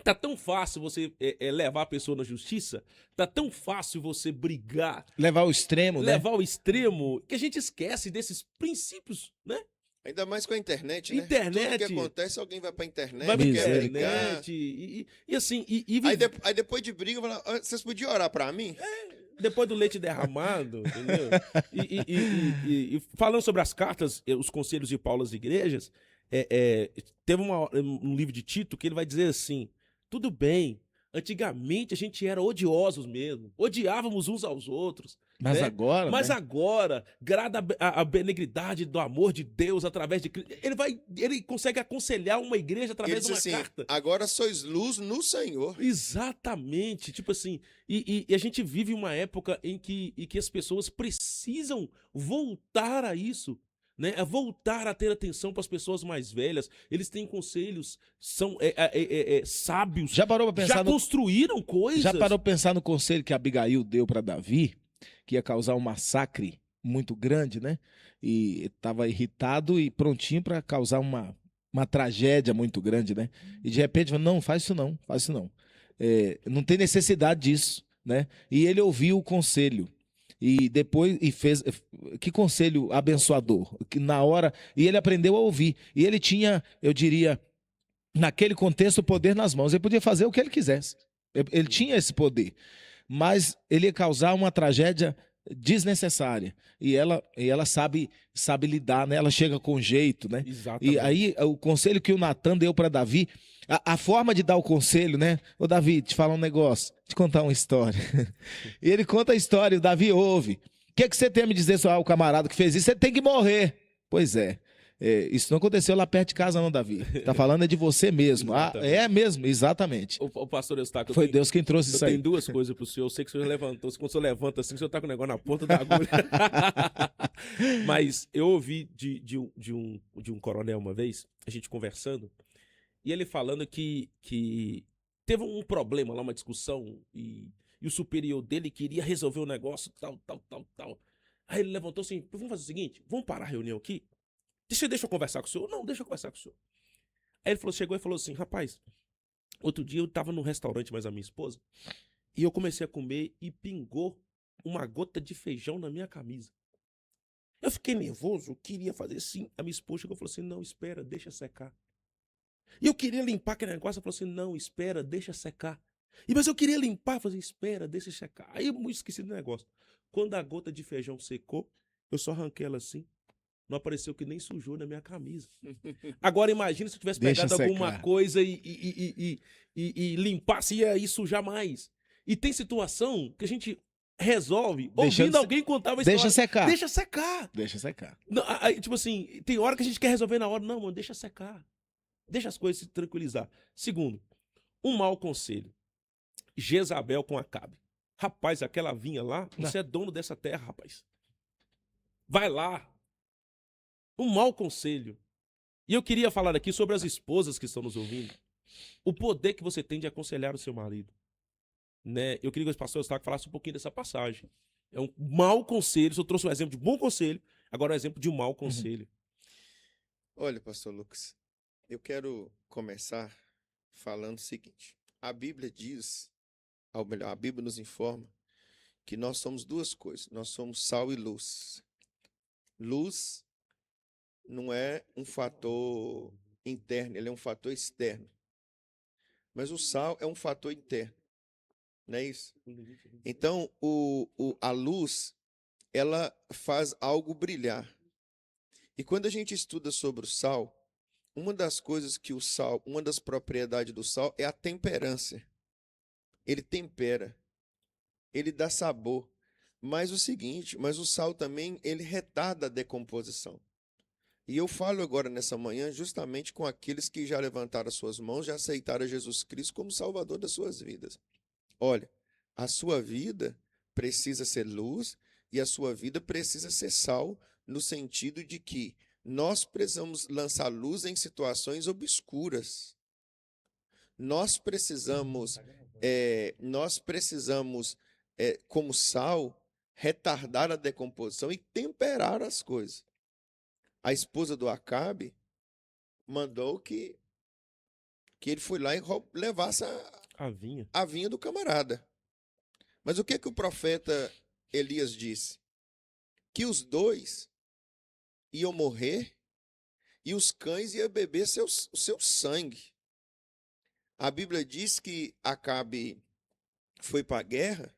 tá tão fácil você levar a pessoa na justiça, tá tão fácil você brigar, Levar ao extremo, né? levar ao extremo, que a gente esquece desses princípios, né? Ainda mais com a internet, né? Internet. Tudo que acontece, alguém vai pra internet, Vai pra quer brigar. internet, e assim, Aí depois de briga, fala, "Ah, vocês podiam orar pra mim?" depois do leite derramado, entendeu? E falando sobre as cartas, os conselhos de Paulo às igrejas, teve um livro de Tito que ele vai dizer assim, tudo bem, antigamente a gente era odiosos mesmo, odiávamos uns aos outros. Mas né? agora, Mas né? agora, grada a benegridade do amor de Deus através de Cristo, ele consegue aconselhar uma igreja Ele através disse de uma assim, carta. agora sois luz no Senhor. Exatamente, tipo assim, e a gente vive uma época em que as pessoas precisam voltar a isso, né? A voltar a ter atenção para as pessoas mais velhas. Eles têm conselhos, são sábios, Já parou para pensar construíram coisas. Já parou para pensar no conselho que Abigail deu para Davi, que ia causar um massacre muito grande, né? E estava irritado e prontinho para causar uma tragédia muito grande, né? E de repente falou, não, faz isso não, faz isso não. Não tem necessidade disso, né? E ele ouviu o conselho. E depois fez. Que conselho abençoador. Que na hora. E ele aprendeu a ouvir. E ele tinha, eu diria, naquele contexto, o poder nas mãos. Ele podia fazer o que ele quisesse. Ele tinha esse poder. Mas ele ia causar uma tragédia desnecessária. E ela sabe lidar, né? Ela chega com jeito, né? Exatamente. E aí, o conselho que o Natan deu para Davi, a forma de dar o conselho, né? Ô, Davi, te falar um negócio, te contar uma história. E ele conta a história, o Davi ouve. O que você tem a me dizer sobre o camarada que fez isso? Você tem que morrer. Pois é. Isso não aconteceu lá perto de casa, não, Davi. Tá falando de você mesmo. É mesmo, exatamente. O pastor Eustáquio, Foi Deus quem trouxe isso eu aí. tenho duas coisas pro senhor. Eu sei que o senhor levantou. Quando o senhor levanta assim, o senhor tá com o negócio na ponta da agulha. Mas eu ouvi de um coronel uma vez, a gente conversando, e ele falando que teve um problema lá, uma discussão, e o superior dele queria resolver o negócio, tal. Aí ele levantou assim, vamos fazer o seguinte, vamos parar a reunião aqui? Deixa eu conversar com o senhor. Não, deixa eu conversar com o senhor. Aí ele chegou e falou assim, rapaz, outro dia eu tava num restaurante mais a minha esposa, e eu comecei a comer e pingou uma gota de feijão na minha camisa. Eu fiquei nervoso, eu queria fazer assim. A minha esposa chegou e falou assim, não, espera, deixa secar. E eu queria limpar aquele negócio, ela falou assim, não, espera, deixa secar. Mas eu queria limpar, eu falei, espera, deixa secar. Aí eu esqueci do negócio. Quando a gota de feijão secou, eu só arranquei ela assim. Não apareceu que nem sujou na minha camisa. Agora imagina se eu tivesse Deixa pegado alguma secar. coisa e limpasse, ia sujar mais. E tem situação que a gente resolve Deixando ouvindo alguém contar uma Deixa história. secar. Deixa secar. Deixa secar. Não, aí, tipo assim, tem hora que a gente quer resolver na hora. Não, mano, deixa secar. Deixa as coisas se tranquilizar. Segundo, um mau conselho. Jezabel com Acabe. Rapaz, aquela vinha lá, você é dono dessa terra, rapaz. Vai lá. Um mau conselho. E eu queria falar aqui sobre as esposas que estão nos ouvindo. O poder que você tem de aconselhar o seu marido. Né? Eu queria que o pastor Eustáquio falasse um pouquinho dessa passagem. É um mau conselho. Se eu trouxe um exemplo de bom conselho, agora é um exemplo de um mau conselho. Olha, pastor Lucas, eu quero começar falando o seguinte. A Bíblia diz, ou melhor, a Bíblia nos informa que nós somos duas coisas. Nós somos sal e luz. Luz não é um fator interno, ele é um fator externo. Mas o sal é um fator interno. Não é isso? Então, a luz, ela faz algo brilhar. E quando a gente estuda sobre o sal, uma das coisas que o sal, uma das propriedades do sal é a temperança. Ele tempera, ele dá sabor. Mas o sal também, ele retarda a decomposição. E eu falo agora nessa manhã justamente com aqueles que já levantaram as suas mãos, já aceitaram Jesus Cristo como Salvador das suas vidas. Olha, a sua vida precisa ser luz e a sua vida precisa ser sal, no sentido de que nós precisamos lançar luz em situações obscuras. Nós precisamos, como sal, retardar a decomposição e temperar as coisas. A esposa do Acabe mandou que ele foi lá e levasse A a vinha do camarada. Mas o que o profeta Elias disse? Que os dois iam morrer e os cães iam beber o seu sangue. A Bíblia diz que Acabe foi para a guerra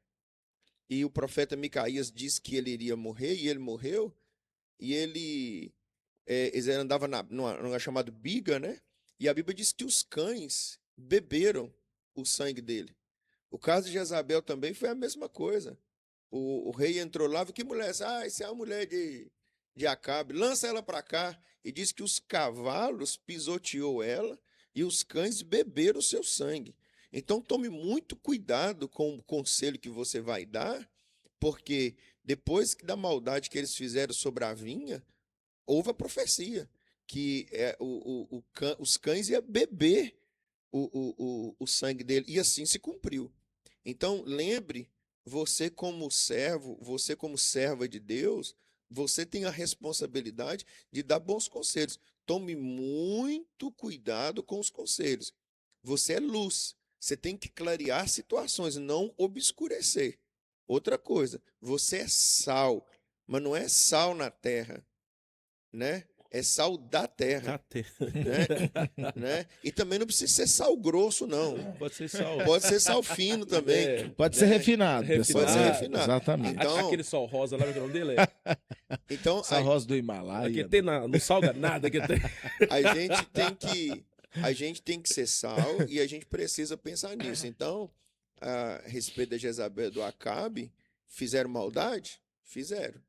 e o profeta Micaías disse que ele iria morrer e ele morreu. E ele andava numa chamada biga, né? E a Bíblia diz que os cães beberam o sangue dele. O caso de Jezabel também foi a mesma coisa. O rei entrou lá, viu que mulher? Essa é a mulher de Acabe. Lança ela para cá. E diz que os cavalos pisoteou ela e os cães beberam o seu sangue. Então tome muito cuidado com o conselho que você vai dar, porque depois da maldade que eles fizeram sobre a vinha, houve a profecia que os cães iam beber o sangue dele, e assim se cumpriu. Então, lembre, você como serva de Deus, você tem a responsabilidade de dar bons conselhos. Tome muito cuidado com os conselhos. Você é luz, você tem que clarear situações, não obscurecer. Outra coisa, você é sal, mas não é sal na terra, né? É sal da terra, né? E também não precisa ser sal grosso, não. Pode ser sal. Pode ser sal fino também. Pode ser refinado, pessoal. Pode ser refinado. Exatamente. Então, Aquele sal rosa lá, o nome dele então Sal rosa do Himalaia. Aqui tem não salga nada. Que tem. a gente tem que ser sal e a gente precisa pensar nisso. Então, a respeito da Jezabel e do Acabe, fizeram maldade? Fizeram.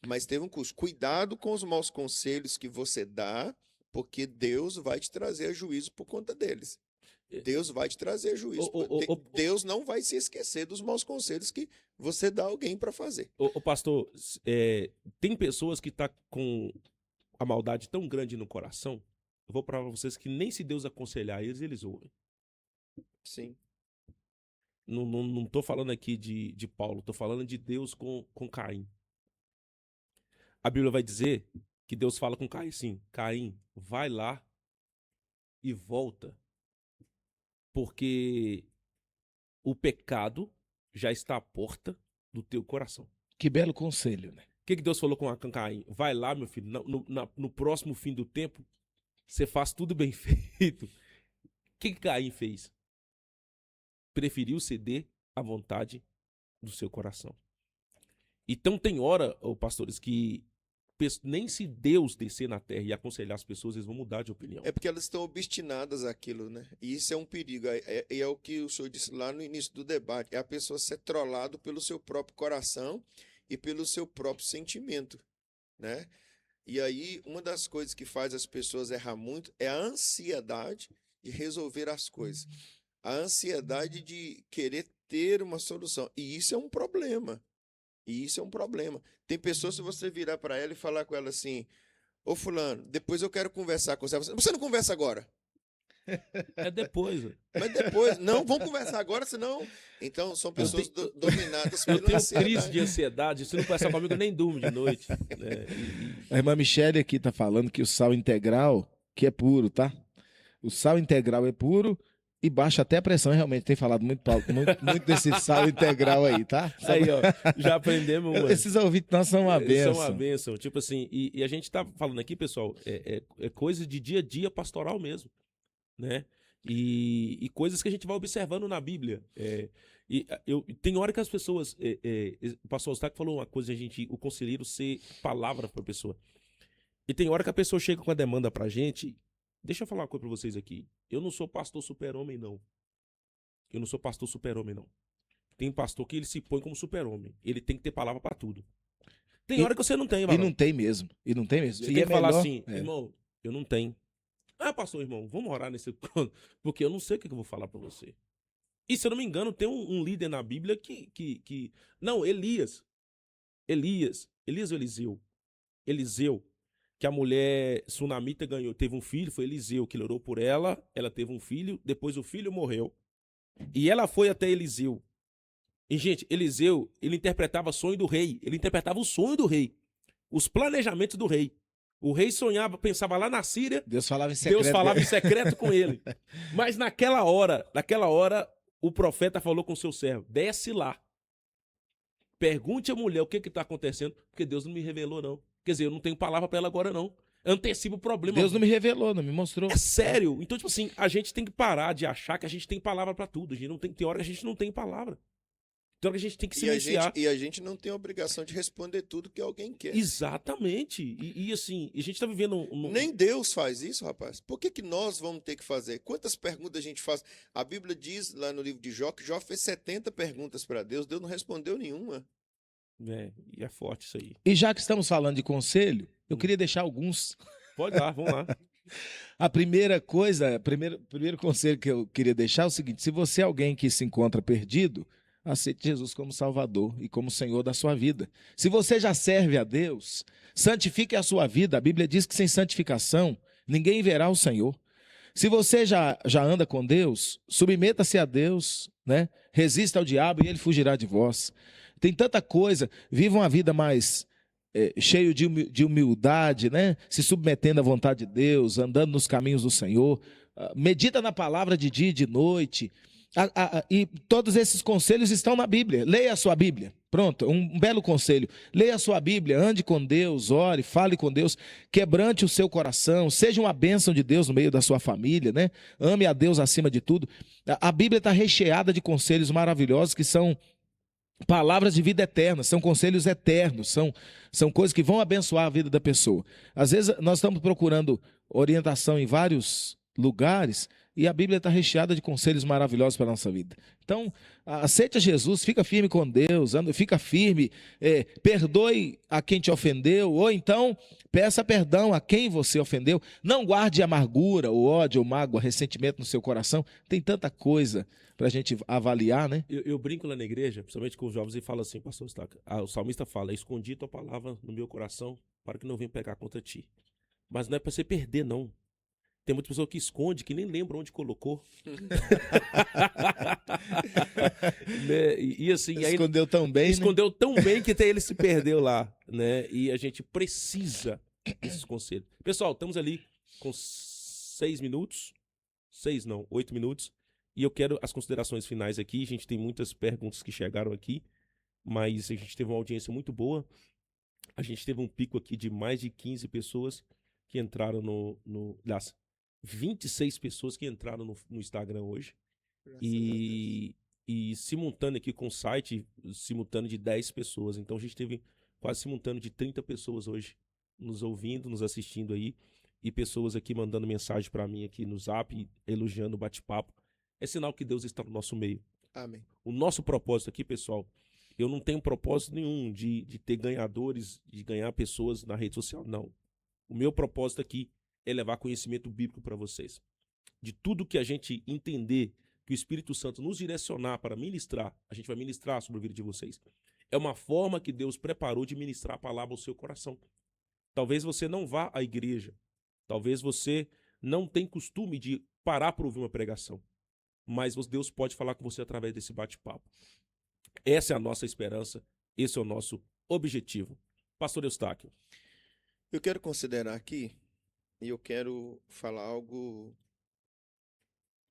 Mas teve um custo. Cuidado com os maus conselhos que você dá, porque Deus vai te trazer juízo por conta deles. Deus vai te trazer juízo. Deus não vai se esquecer dos maus conselhos que você dá a alguém para fazer. Pastor, tem pessoas que estão com a maldade tão grande no coração, eu vou provar para vocês que nem se Deus aconselhar eles ouvem. Sim. Não estou falando aqui de Paulo, estou falando de Deus com Caim. A Bíblia vai dizer que Deus fala com Caim assim, Caim, vai lá e volta, porque o pecado já está à porta do teu coração. Que belo conselho, né? O que Deus falou com Caim? Vai lá, meu filho, no próximo fim do tempo, você faz tudo bem feito. O que Caim fez? Preferiu ceder à vontade do seu coração. Então tem hora, pastores, que nem se Deus descer na terra e aconselhar as pessoas, eles vão mudar de opinião. É porque elas estão obstinadas àquilo, né? E isso é um perigo. É o que o senhor disse lá no início do debate. É a pessoa ser trollado pelo seu próprio coração e pelo seu próprio sentimento, né? E aí, uma das coisas que faz as pessoas errar muito é a ansiedade de resolver as coisas. A ansiedade de querer ter uma solução. E isso é um problema. Tem pessoas, se você virar para ela e falar com ela assim, ô fulano, depois eu quero conversar com você. Você não conversa agora. É depois. Mas depois, não, vamos conversar agora, senão... Então, são pessoas dominadas pela Eu tenho ansiedade. crise de ansiedade, se não conversar comigo, eu nem durmo de noite. Né? A irmã Michele aqui tá falando que o sal integral, que é puro, tá? O sal integral é puro e baixa até a pressão. Realmente tem falado muito desse sal integral aí, tá? Aí, ó, já aprendemos uma. Esses ouvintes nós são uma benção. São uma benção. Tipo assim, e a gente tá falando aqui, pessoal, é coisa de dia a dia pastoral mesmo, né? E coisas que a gente vai observando na Bíblia. Tem hora que as pessoas... o pastor Eustáquio falou uma coisa, o conselheiro ser palavra para a pessoa. E tem hora que a pessoa chega com a demanda pra gente. Deixa eu falar uma coisa pra vocês aqui. Eu não sou pastor super-homem, não. Tem pastor que ele se põe como super-homem. Ele tem que ter palavra pra tudo. Tem hora que você não tem, E não tem mesmo. Você tem que falar assim, irmão, eu não tenho. Ah, pastor, irmão, vamos orar nesse ponto, porque eu não sei o que eu vou falar pra você. E se eu não me engano, tem um líder na Bíblia que... Não, Elias ou Eliseu? Eliseu, que a mulher sunamita teve um filho, foi Eliseu que orou por ela, ela teve um filho, depois o filho morreu. E ela foi até Eliseu. E, gente, Eliseu, ele interpretava o sonho do rei, os planejamentos do rei. O rei sonhava, pensava lá na Síria. Deus falava em secreto. Deus falava em secreto com ele. Mas naquela hora, o profeta falou com o seu servo: desce lá. Pergunte à mulher o que está acontecendo, porque Deus não me revelou, não. Quer dizer, eu não tenho palavra para ela agora, não. Antecipa o problema. Deus não me revelou, não me mostrou. É sério. Então, tipo assim, a gente tem que parar de achar que a gente tem palavra para tudo. Tem hora que a gente não tem palavra. Então a gente tem que silenciar. E a gente não tem a obrigação de responder tudo que alguém quer. Exatamente. E assim, a gente tá vivendo... Nem Deus faz isso, rapaz. Por que nós vamos ter que fazer? Quantas perguntas a gente faz? A Bíblia diz lá no livro de Jó que Jó fez 70 perguntas para Deus. Deus não respondeu nenhuma. E é forte isso aí. E já que estamos falando de conselho, eu queria deixar alguns. Pode dar, vamos lá. A primeira coisa, primeiro conselho que eu queria deixar é o seguinte: se você é alguém que se encontra perdido, aceite Jesus como Salvador e como Senhor da sua vida. Se você já serve a Deus, santifique a sua vida. A Bíblia diz que sem santificação ninguém verá o Senhor. Se você já anda com Deus, submeta-se a Deus, né? Resista ao diabo e ele fugirá de vós. Tem tanta coisa, viva uma vida mais cheio de humildade, né? Se submetendo à vontade de Deus, andando nos caminhos do Senhor. Medita na palavra de dia e de noite. E todos esses conselhos estão na Bíblia. Leia a sua Bíblia. Pronto, um belo conselho. Leia a sua Bíblia, ande com Deus, ore, fale com Deus, quebrante o seu coração, seja uma bênção de Deus no meio da sua família, né? Ame a Deus acima de tudo. A Bíblia está recheada de conselhos maravilhosos que são palavras de vida eterna, são conselhos eternos, são coisas que vão abençoar a vida da pessoa. Às vezes nós estamos procurando orientação em vários lugares e a Bíblia está recheada de conselhos maravilhosos para a nossa vida. Então, aceite a Jesus, fica firme com Deus, fica firme, perdoe a quem te ofendeu, ou então peça perdão a quem você ofendeu. Não guarde amargura, ou ódio, ou mágoa, ressentimento no seu coração. Tem tanta coisa para a gente avaliar, né? Eu brinco lá na igreja, principalmente com os jovens, e falo assim, pastor Eustáquio, o salmista fala: escondi tua palavra no meu coração para que não venha pegar contra ti. Mas não é para você perder, não. Tem muita pessoa que esconde, que nem lembra onde colocou. Né? E assim, escondeu tão bem, escondeu tão bem que até ele se perdeu lá, né? E a gente precisa desses conselhos. Pessoal, estamos ali com 6 minutos. 6 não, 8 minutos. E eu quero as considerações finais aqui. A gente tem muitas perguntas que chegaram aqui, mas a gente teve uma audiência muito boa. A gente teve um pico aqui de mais de 15 pessoas que entraram das 26 pessoas que entraram no Instagram hoje. E simultâneo aqui com o site, simultâneo de 10 pessoas. Então a gente teve quase simultâneo de 30 pessoas hoje nos ouvindo, nos assistindo aí. E pessoas aqui mandando mensagem para mim aqui no Zap, elogiando o bate-papo. É sinal que Deus está no nosso meio. Amém. O nosso propósito aqui, pessoal, eu não tenho propósito nenhum de ter ganhadores, de ganhar pessoas na rede social, não. O meu propósito aqui é levar conhecimento bíblico para vocês. De tudo que a gente entender, que o Espírito Santo nos direcionar para ministrar, a gente vai ministrar sobre a vida de vocês. É uma forma que Deus preparou de ministrar a palavra ao seu coração. Talvez você não vá à igreja, talvez você não tenha costume de parar para ouvir uma pregação, mas Deus pode falar com você através desse bate-papo. Essa é a nossa esperança, esse é o nosso objetivo. Pastor Eustáquio. Eu quero considerar aqui, e eu quero falar algo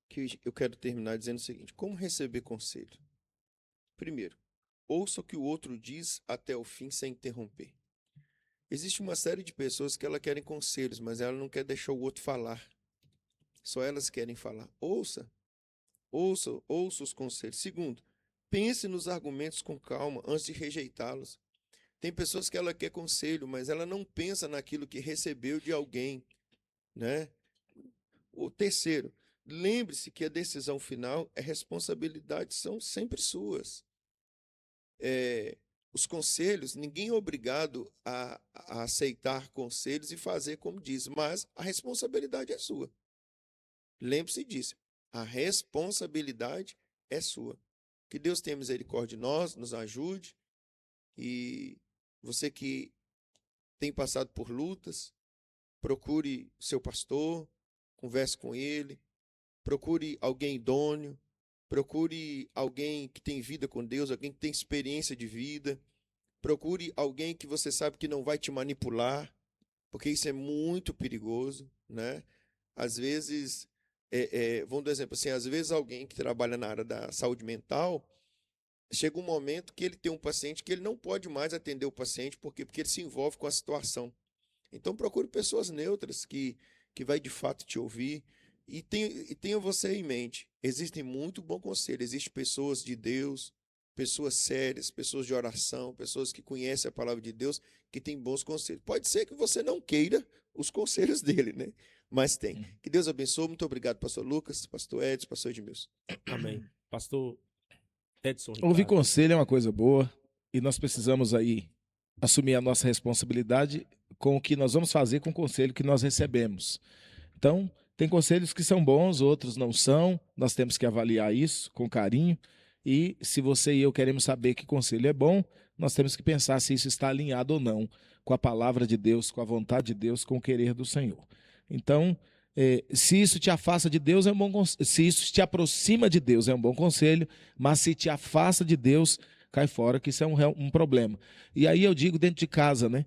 que eu quero terminar dizendo o seguinte: como receber conselho? Primeiro, ouça o que o outro diz até o fim sem interromper. Existe uma série de pessoas que elas querem conselhos, mas ela não quer deixar o outro falar. Só elas querem falar. Ouça os conselhos. Segundo, pense nos argumentos com calma antes de rejeitá-los. Tem pessoas que ela quer conselho, mas ela não pensa naquilo que recebeu de alguém, né? O terceiro, lembre-se que a decisão final, a responsabilidade são sempre suas. Os conselhos, ninguém é obrigado a aceitar conselhos e fazer como diz, mas a responsabilidade é sua. Lembre-se disso. A responsabilidade é sua. Que Deus tenha misericórdia de nós, nos ajude. E você que tem passado por lutas, procure o seu pastor, converse com ele, procure alguém idôneo, procure alguém que tem vida com Deus, alguém que tem experiência de vida, procure alguém que você sabe que não vai te manipular, porque isso é muito perigoso, né? Às vezes, vamos dar um exemplo assim, às vezes alguém que trabalha na área da saúde mental, chega um momento que ele tem um paciente que ele não pode mais atender o paciente, porque ele se envolve com a situação. Então procure pessoas neutras que vai de fato te ouvir e tenha você em mente. Existem muito bom conselho, existem pessoas de Deus, pessoas sérias, pessoas de oração, pessoas que conhecem a palavra de Deus, que têm bons conselhos. Pode ser que você não queira os conselhos dele, né? Mas tem. Que Deus abençoe. Muito obrigado, pastor Lucas, pastor Edson, pastor Edmilson. Amém. Pastor Edson Ricardo. Ouvir conselho é uma coisa boa e nós precisamos aí assumir a nossa responsabilidade com o que nós vamos fazer com o conselho que nós recebemos. Então, tem conselhos que são bons, outros não são. Nós temos que avaliar isso com carinho. E se você e eu queremos saber que conselho é bom, nós temos que pensar se isso está alinhado ou não com a palavra de Deus, com a vontade de Deus, com o querer do Senhor. Então, se isso te afasta de Deus, é um bom conselho. Se isso te aproxima de Deus, é um bom conselho. Mas se te afasta de Deus, cai fora, que isso é um problema. E aí eu digo dentro de casa, né?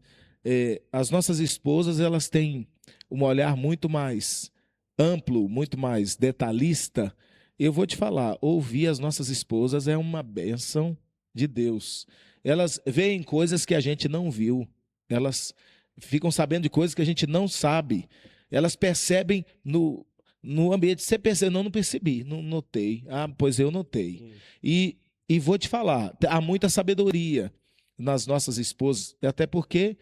As nossas esposas, elas têm um olhar muito mais amplo, muito mais detalhista. Eu vou te falar, ouvir as nossas esposas é uma bênção de Deus. Elas veem coisas que a gente não viu. Elas ficam sabendo de coisas que a gente não sabe. Elas percebem no ambiente. Você percebe? Não percebi, não notei. Ah, pois eu notei. E vou te falar, há muita sabedoria nas nossas esposas, até porque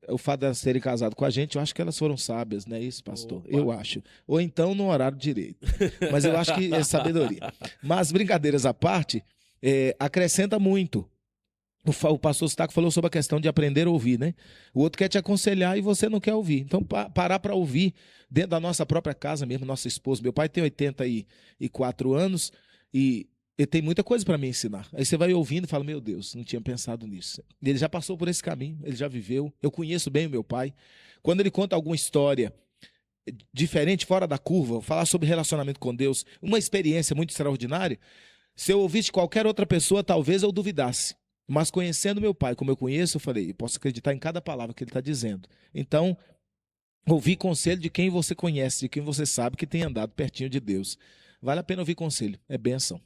o fato de elas terem casado com a gente, eu acho que elas foram sábias, não é isso, pastor? Opa. Eu acho. Ou então no horário direito. Mas eu acho que é sabedoria. Mas, brincadeiras à parte, acrescenta muito. O pastor Staco falou sobre a questão de aprender a ouvir, né? O outro quer te aconselhar e você não quer ouvir. Então, parar para ouvir dentro da nossa própria casa mesmo, nossa esposa. Meu pai tem 84 anos e ele tem muita coisa para me ensinar. Aí você vai ouvindo e fala, meu Deus, não tinha pensado nisso. Ele já passou por esse caminho, ele já viveu. Eu conheço bem o meu pai. Quando ele conta alguma história diferente, fora da curva, falar sobre relacionamento com Deus, uma experiência muito extraordinária, se eu ouvisse qualquer outra pessoa, talvez eu duvidasse. Mas conhecendo meu pai, como eu conheço, eu falei, eu posso acreditar em cada palavra que ele está dizendo. Então, Ouvir conselho de quem você conhece, de quem você sabe que tem andado pertinho de Deus. Vale a pena ouvir conselho, é bênção.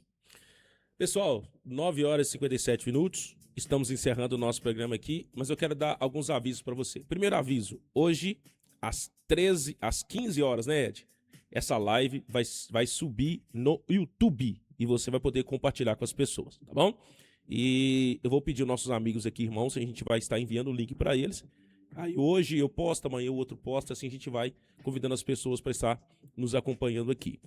Pessoal, 9 horas e 57 minutos. Estamos encerrando o nosso programa aqui, mas eu quero dar alguns avisos para você. Primeiro aviso, hoje, às 15 horas, né, Ed? Essa live vai subir no YouTube e você vai poder compartilhar com as pessoas, tá bom? E eu vou pedir aos nossos amigos aqui, irmãos, a gente vai estar enviando o link para eles. Aí hoje eu posto, amanhã o outro posta, assim a gente vai convidando as pessoas para estar nos acompanhando aqui.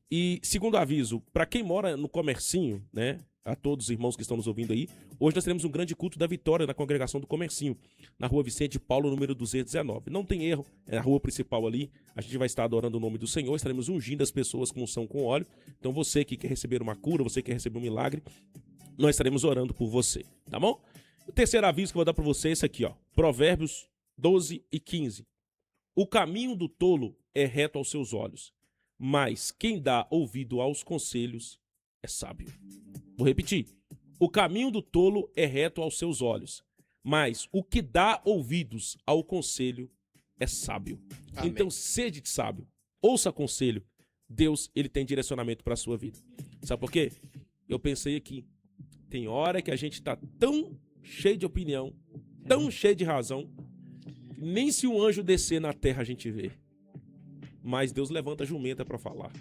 E segundo aviso, para quem mora no Comercinho, né, a todos os irmãos que estão nos ouvindo aí, hoje nós teremos um grande culto da vitória na congregação do Comercinho, na rua Vicente Paulo, número 219. Não tem erro, é a rua principal ali, a gente vai estar adorando o nome do Senhor, estaremos ungindo as pessoas com unção com óleo. Então você que quer receber uma cura, você que quer receber um milagre, nós estaremos orando por você, tá bom? O terceiro aviso que eu vou dar para você é esse aqui, ó, Provérbios 12 e 15. O caminho do tolo é reto aos seus olhos, mas quem dá ouvido aos conselhos é sábio. Vou repetir. O caminho do tolo é reto aos seus olhos, mas o que dá ouvidos ao conselho é sábio. Amém. Então, sede de sábio. Ouça conselho. Deus, ele tem direcionamento para a sua vida. Sabe por quê? Eu pensei aqui. Tem hora que a gente tá tão cheio de opinião, tão cheio de razão, nem se um anjo descer na terra a gente vê. Mas Deus levanta a jumenta para falar.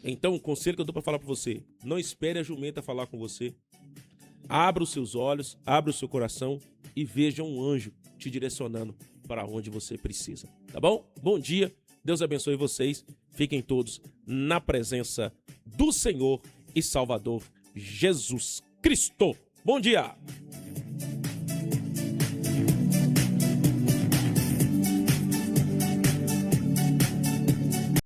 Então, o conselho que eu dou para falar para você, não espere a jumenta falar com você. Abra os seus olhos, abra o seu coração e veja um anjo te direcionando para onde você precisa. Tá bom? Bom dia, Deus abençoe vocês. Fiquem todos na presença do Senhor e Salvador Jesus Cristo. Bom dia!